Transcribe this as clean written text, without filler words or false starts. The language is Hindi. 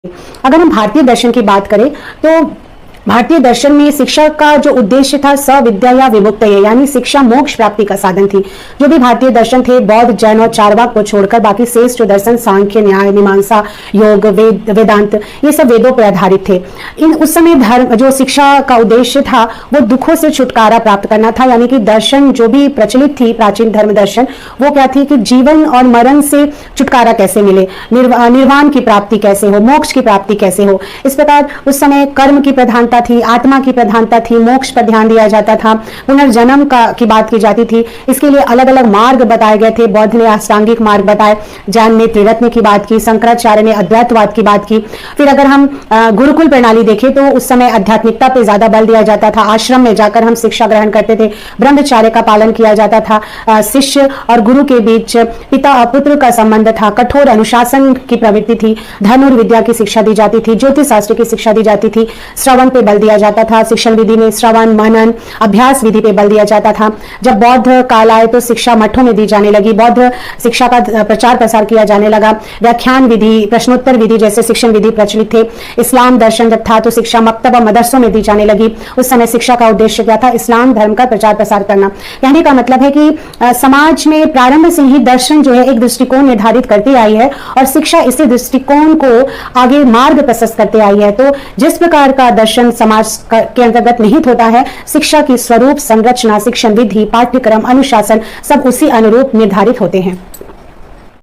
अगर हम भारतीय दर्शन की बात करें तो भारतीय दर्शन में शिक्षा का जो उद्देश्य था सविद्या या विमुक्तये यानी शिक्षा मोक्ष प्राप्ति का साधन थी। जो भी भारतीय दर्शन थे बौद्ध, जैन और चारवाक को छोड़कर बाकी शेष जो दर्शन सांख्य, न्याय, मीमांसा, योग, वेदांत ये सब वेदों पर आधारित थे। उस समय धर्म जो शिक्षा का उद्देश्य था वो दुखों से छुटकारा प्राप्त करना था। यानी कि दर्शन जो भी प्रचलित थी प्राचीन धर्म दर्शन वो क्या थी कि जीवन और मरण से छुटकारा कैसे मिले, निर्वाण की प्राप्ति कैसे हो, मोक्ष की प्राप्ति कैसे हो। इस प्रकार उस समय कर्म की प्रधानता थी, आत्मा की प्रधानता थी, मोक्ष पर ध्यान दिया जाता था, पुनर्जन्म की बात की जाती थी। इसके लिए अलग अलग मार्ग बताए गए थे। बौद्ध ने अष्टांगिक मार्ग बताए, जैन ने त्रिरत्न की बात की, शंकराचार्य ने अद्वैतवाद की बात की। फिर अगर हम गुरुकुल प्रणाली देखें तो उस समय आध्यात्मिकता पे ज्यादा बल दिया जाता था। आश्रम में जाकर हम शिक्षा ग्रहण करते थे, ब्रह्मचर्य का पालन किया जाता था, शिष्य और गुरु के बीच पिता और पुत्र का संबंध था, कठोर अनुशासन की प्रवृत्ति थी, धनुर्विद्या की शिक्षा दी जाती थी, ज्योतिष शास्त्र की शिक्षा दी जाती थी, श्रवण पे बल दिया जाता था। शिक्षण विधि में श्रवण, मनन, अभ्यास विधि पे बल दिया जाता था। जब बौद्ध काल आए तो शिक्षा मठों में दी जाने लगी, बौद्ध शिक्षा का प्रचार प्रसार किया जाने लगा। व्याख्यान विधि, प्रश्नोत्तर विधि जैसे शिक्षण विधि प्रचलित थे। इस्लाम दर्शन जब था तो शिक्षा मकतब और मदरसों में दी जाने लगी। उस समय शिक्षा का उद्देश्य क्या था? इस्लाम धर्म का प्रचार प्रसार करना। कहने का मतलब है कि समाज में प्रारंभ से ही दर्शन जो है एक दृष्टिकोण निर्धारित करती आई है और शिक्षा इसी दृष्टिकोण को आगे मार्ग प्रशस्त करते आई है। तो जिस प्रकार का दर्शन समाज के अंतर्गत निहित होता है, शिक्षा की स्वरूप, संरचना, शिक्षण विधि, पाठ्यक्रम, अनुशासन सब उसी अनुरूप निर्धारित होते हैं।